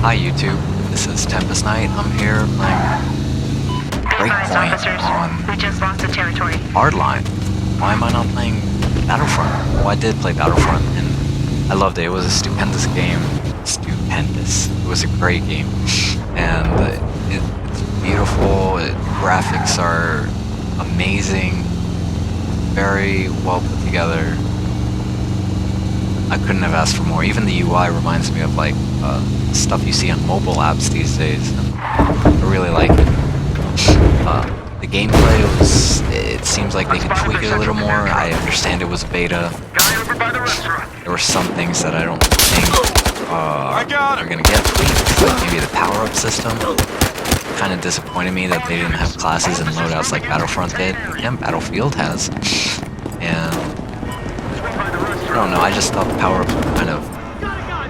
Hi YouTube, this is Tempest Knight. I'm here playing Breakpoint on We just lost the territory. Hardline. Why am I not playing Battlefront? Well, I did play Battlefront and I loved it. It was a stupendous game. Stupendous. It was a great game. And it's beautiful. Graphics are amazing. Very well put together. I couldn't have asked for more. Even the UI reminds me of like stuff you see on mobile apps these days. I really like it. The gameplay it seems like they could tweak it a little more. I understand it was beta. There were some things that I don't think are gonna get tweaked, like maybe the power-up system. Kind of disappointed me that they didn't have classes and loadouts like Battlefront did, and Battlefield has. And I don't know, I just thought the power-ups were kind of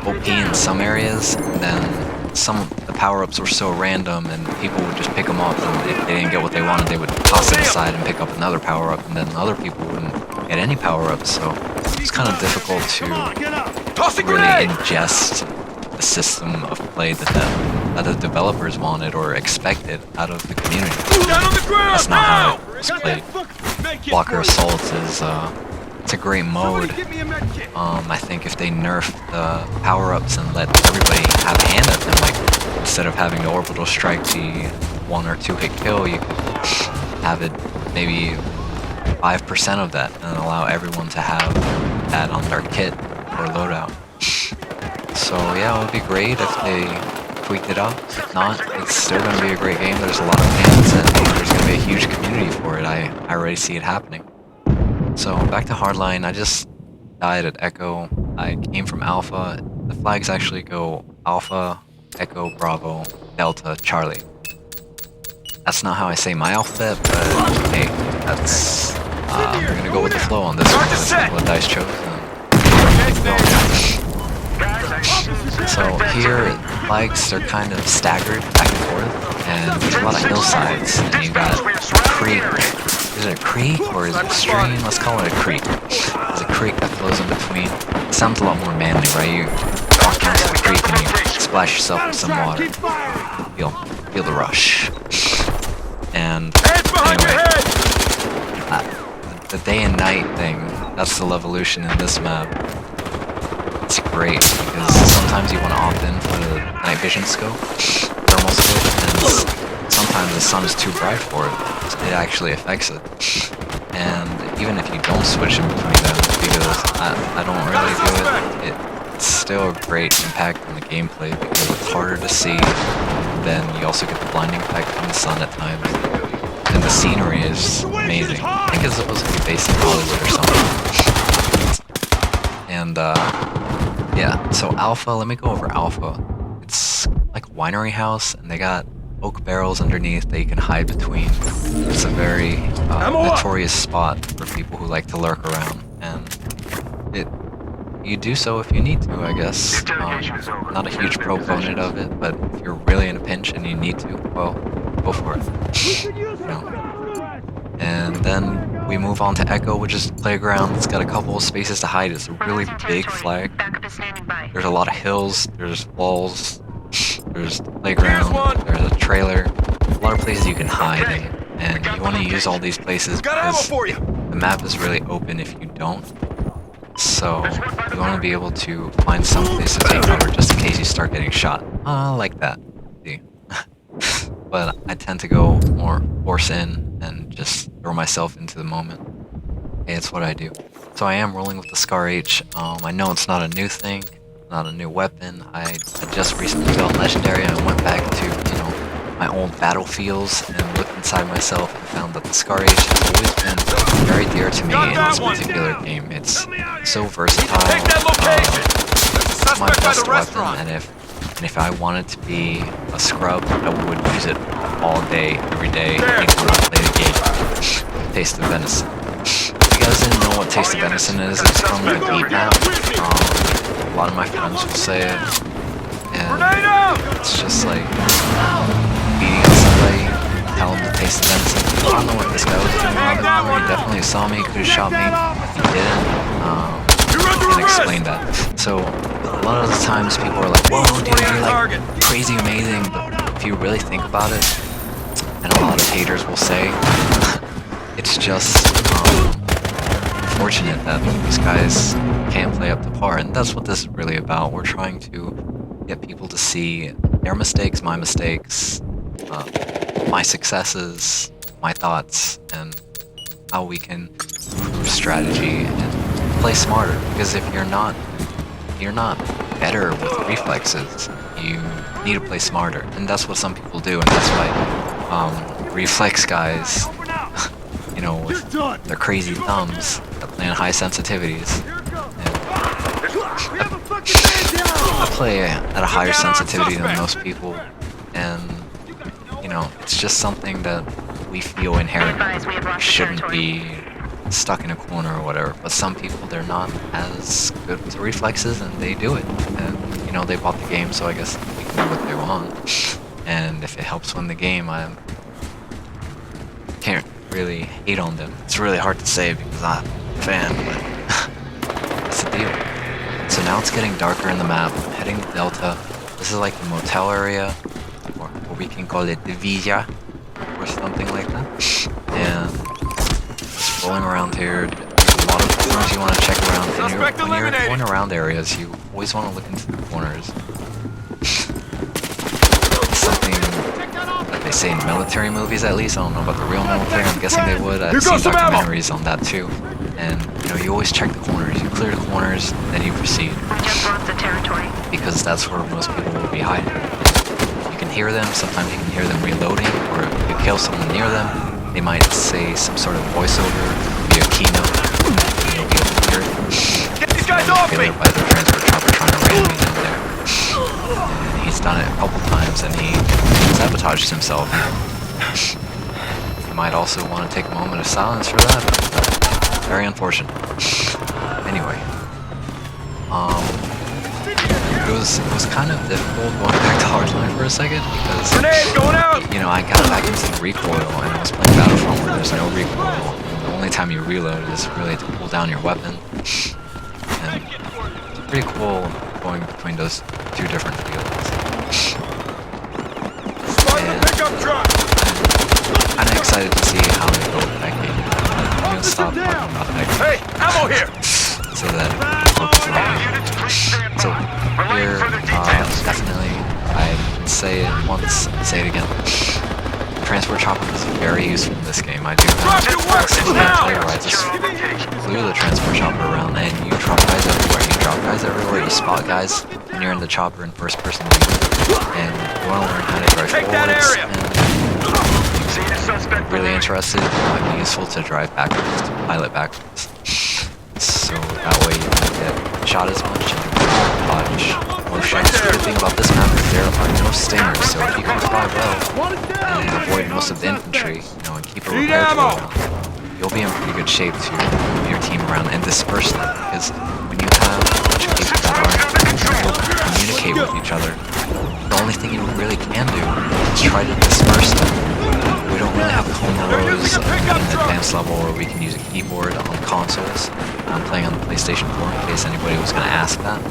OP in some areas, and then some of the power-ups were so random and people would just pick them up, and if they didn't get what they wanted they would toss it aside and pick up another power-up, and then other people wouldn't get any power-ups, so it's kind of difficult to really ingest the system of play that the developers wanted or expected out of the community. That's not how it was played. Blocker Assault is it's a great mode. I think if they nerf the power-ups and let everybody have a hand at them, like instead of having the orbital strike be 1 or 2 hit kill, you could have it maybe 5% of that and allow everyone to have that on their kit or loadout. So yeah, it would be great if they tweaked it up. If not, it's still going to be a great game. There's a lot of fans and there's going to be a huge community for it. I already see it happening. So back to Hardline, I just died at Echo. I came from Alpha. The flags actually go Alpha, Echo, Bravo, Delta, Charlie. That's not how I say my alphabet, but hey, that's we're gonna go with the flow on this one. That's what the dice chose. So here, flags are kind of staggered back and forth, and there's a lot of hillsides, and you got creek. Is it a creek or is it a stream? Let's call it a creek. There's a creek that flows in between. It sounds a lot more manly, right? You walk down to the creek and you splash yourself with some water. Feel the rush. And anyway, the day and night thing, that's the Levolution in this map. It's great because sometimes you want to opt in for the night vision scope, thermal scope, and sometimes the sun is too bright for it. It actually affects it. And even if you don't switch in between them, because I don't really do it, it's still a great impact on the gameplay because it's harder to see. Then you also get the blinding effect from the sun at times. And the scenery is amazing. I think it's supposed to be based in Hollywood or something. And yeah, so Alpha, let me go over Alpha. It's like a winery house, and they got oak barrels underneath that you can hide between. It's a very notorious spot for people who like to lurk around, and you do so if you need to, I guess. Not a huge proponent of it, but if you're really in a pinch and you need to, well, go for it. You know. And then we move on to Echo, which is the playground. It's got a couple of spaces to hide. It's a really big flag. There's a lot of hills, there's walls, there's the playground, there's a trailer, a lot of places you can hide in, and you want to use all these places because the map is really open if you don't. So you want to be able to find some place to take cover just in case you start getting shot. Like that. See? But I tend to go more force in and just throw myself into the moment. Hey, it's what I do. So I am rolling with the Scar H. I know it's not a new thing, not a new weapon. I just recently got Legendary and I went back to, you know, my old battlefields and looked inside myself and found that the Scar H has always been very dear to me in this particular game. It's so versatile. It's my best weapon, and if I wanted to be a scrub, I would use it all day, every day, anytime I play the game. Taste of Venison. If you guys didn't know what Taste of Venison is, it's from the Beat map. A lot of my friends will say it, and it's just like beating on somebody, tell him to taste the venison. I don't know what this guy was doing around the corner. He definitely saw me, could have shot me. He didn't. He didn't explain that. So a lot of the times people are like, whoa, dude, you're like crazy amazing, but if you really think about it, and a lot of haters will say, it's just unfortunate that these guys can't play up to par, and that's what this is really about. We're trying to get people to see their mistakes, my mistakes, my successes, my thoughts, and how we can improve strategy and play smarter. Because if you're not better with reflexes, you need to play smarter, and that's what some people do, and that's why reflex guys, you know, with their crazy thumbs that play in high sensitivities. I play at a higher sensitivity than most people, and you know, it's just something that we feel inherently shouldn't be stuck in a corner or whatever. But some people, they're not as good with reflexes, and they do it. And you know, they bought the game, so I guess they can do what they want. And if it helps win the game, I can't really hate on them. It's really hard to say because I'm a fan, but that's the deal. So now it's getting darker in the map. I'm heading to Delta. This is like the motel area, or we can call it the Villa, or something like that. And just rolling around here. There's a lot of corners you want to check around. And when you're going around areas, you always want to look into the corners. It's something that they say in military movies, at least. I don't know about the real military. I'm guessing they would. I've seen documentaries on that too. And you know, you always check the corners. You clear the corners, then you proceed. Because that's where most people will be hiding. You can hear them. Sometimes you can hear them reloading, or if you kill someone near them, they might say some sort of voiceover, be a keynote. You'll be able to hear it. Get these guys off me! By the transport chopper trying to ram me in there. And he's done it a couple times, and he sabotaged himself. You might also want to take a moment of silence for that. Very unfortunate. Anyway, it was kind of difficult going back to Hardline for a second because you know, I got back into the recoil and I was playing Battlefront where there's no recoil. The only time you reload is really to pull down your weapon. And it's pretty cool going between those two different fields. And I'm kinda excited to see how they go with that game. I'm gonna stop talking about that game. Hey, ammo here! So that focus on it. So here, definitely, I can say it once, say it again. Transport chopper is very useful in this game. I do have where I just flew the transport chopper around, and you drop guys everywhere. You drop guys everywhere. You spot guys when you're in the chopper in first person view, and you want to learn how to drive forwards. And really interested, it might be useful to drive backwards, to pilot backwards. So that way you don't get shot as much and you can dodge motion. The good thing about this map is there are no stingers, so if you can fly well and avoid most of the infantry, you know, and keep a repair tool around, you'll be in pretty good shape to move your team around and disperse them. Because when you have a bunch of people that aren't able to communicate with each other, the only thing you really can do is try to disperse them. We don't really have coma rows at an advanced level where we can use a keyboard on consoles. I'm playing on the PlayStation 4 in case anybody was going to ask that.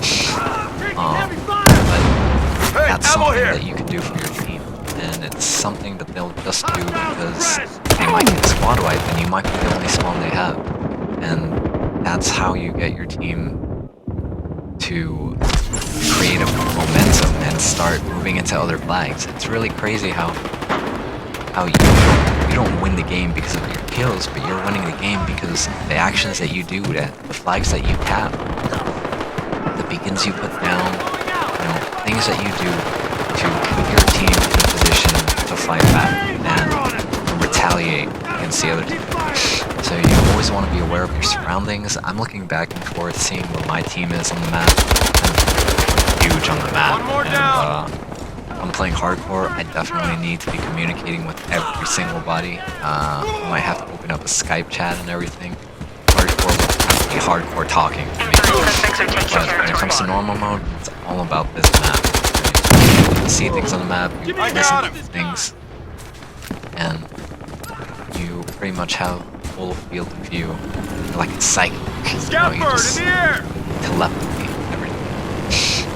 But that's something that you can do for your team. And it's something that they'll just do because they might get a squad wipe and you might be the only spawn they have. And that's how you get your team to create a momentum and start moving into other flags. It's really crazy how you don't win the game because of your kills, but you're winning the game because the actions that you do, the flags that you tap, the beacons you put down, you know, things that you do to put your team in a position to fight back and retaliate against the other team. So you always want to be aware of your surroundings. I'm looking back and forth, seeing what my team is on the map. I'm huge on the map. And, I'm playing hardcore, I definitely need to be communicating with every single body. I might have to open up a Skype chat and everything. Hardcore will have to be hardcore talking to me. But when it comes to normal mode, it's all about this map. You see things on the map, you listen to things, and you pretty much have full field of view. You're like a psychic. Scout bird in the air! Telepathy and everything.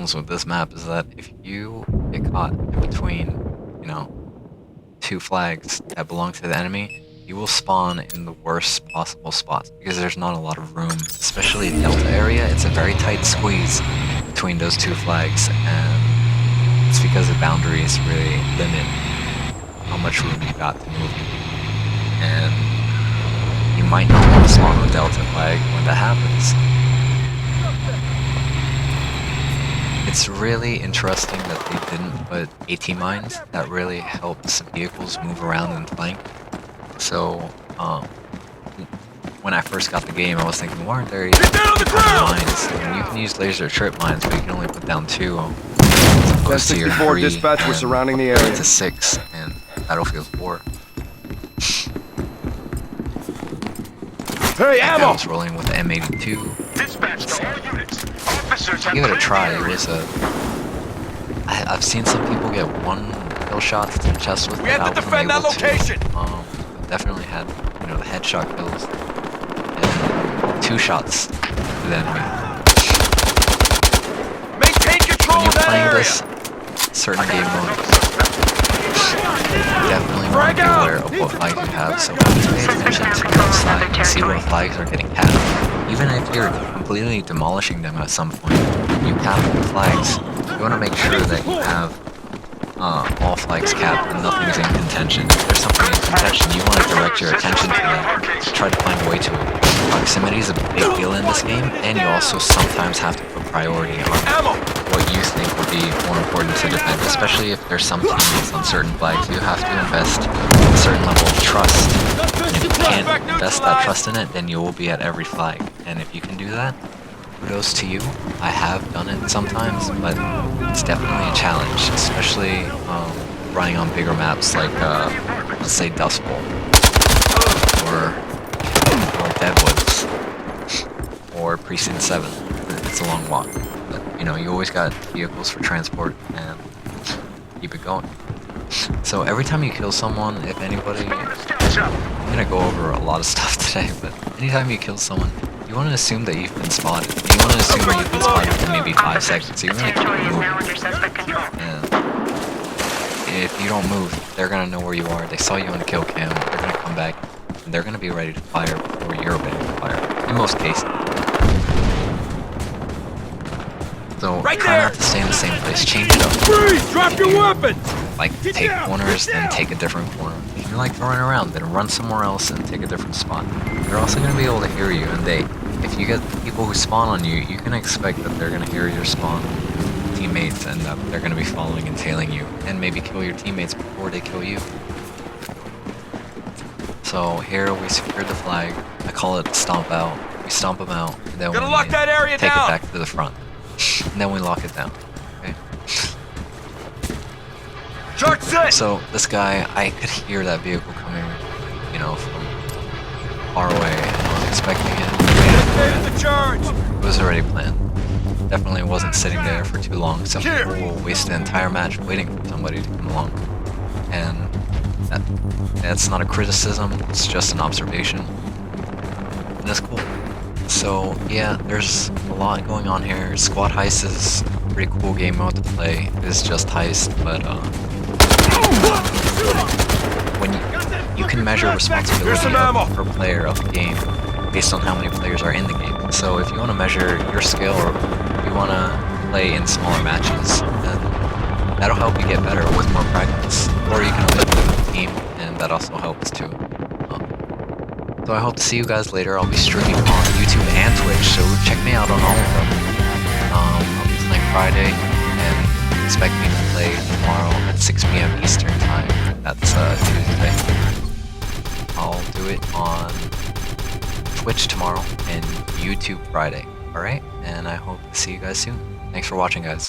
problems with this map is that if you get caught in between, you know, two flags that belong to the enemy, you will spawn in the worst possible spots because there's not a lot of room, especially Delta area. It's a very tight squeeze between those two flags, and it's because the boundaries really limit how much room you got to move. And you might not want to spawn on Delta flag when that happens. It's really interesting that they didn't put AT mines. That really helps vehicles move around and flank. So, when I first got the game, I was thinking, why aren't there mines? And you can use laser trip mines, but you can only put down 2. That 64 dispatch were surrounding the area. To 6 and Battlefield 4. Hey, ammo! I was rolling with the M82. Dispatch to all units. Officers have Give it a cleared try. the It area. was I've seen some people get 1 kill shot to the chest with it. We have to defend that location. Definitely had, you know, the headshot kills and 2 shots to the enemy. Maintain control When of you're that playing area. this certain game mode, you definitely want to be aware of what flags you have. So always pay attention to the outside and see what flags are getting capped. Even if you're completely demolishing them at some point, you cap the flags. You want to make sure that you have all flags capped and nothing's in contention. If there's something in contention, you want to direct your attention to that. Try to find a way to it. Proximity is a big deal in this game, and you also sometimes have to put priority on what you think would be more important to defend, especially if there's some teammates on certain flags. You have to invest a certain level of trust. And if you can't invest that trust in it, then you will be at every flag. And if you can do that, kudos to you. I have done it sometimes, but it's definitely a challenge, especially running on bigger maps like, let's say Dust Bowl, or Deadwoods, or Precinct 7. It's a long walk, but you know, you always got vehicles for transport and keep it going. So every time you kill someone, if anybody, I'm gonna go over a lot of stuff today, but anytime you kill someone, you want to assume that you've been spotted. You want to assume that you've been spotted for maybe 5 seconds. So you really keep moving. And if you don't move, they're gonna know where you are. They saw you on the kill cam. They're gonna come back, and they're gonna be ready to fire before you're ready to fire. In most cases. So try not to stay in the same place. Change it up. Freeze! Drop your weapons! Like, take corners, then take a different corner. If you like throwing around, then run somewhere else and take a different spot. They're also going to be able to hear you, and if you get people who spawn on you, you can expect that they're going to hear your spawn teammates, and that they're going to be following and tailing you, and maybe kill your teammates before they kill you. So here we secured the flag. I call it stomp out. We stomp them out, and then we lock that area take down. it back to the front. And then we lock it down. Okay? Charge set. So this guy, I could hear that vehicle coming, you know, from far away, and I was expecting it. The charge. It was already planned. Definitely wasn't sitting there for too long. Some people will waste the entire match waiting for somebody to come along. And that's not a criticism, it's just an observation. And that's cool. So yeah, there's a lot going on here. Squad Heist is a pretty cool game mode to play. It's just Heist, but when you can measure responsibility per player of the game based on how many players are in the game. So if you want to measure your skill, or you want to play in smaller matches, then that'll help you get better with more practice. Or you can always play with a team, and that also helps too. So I hope to see you guys later. I'll be streaming on YouTube and Twitch, so check me out on all of them. I'll be playing Friday, and expect me to play tomorrow at 6 p.m. Eastern Time. That's Tuesday. I'll do it on Twitch tomorrow and YouTube Friday. Alright? And I hope to see you guys soon. Thanks for watching, guys.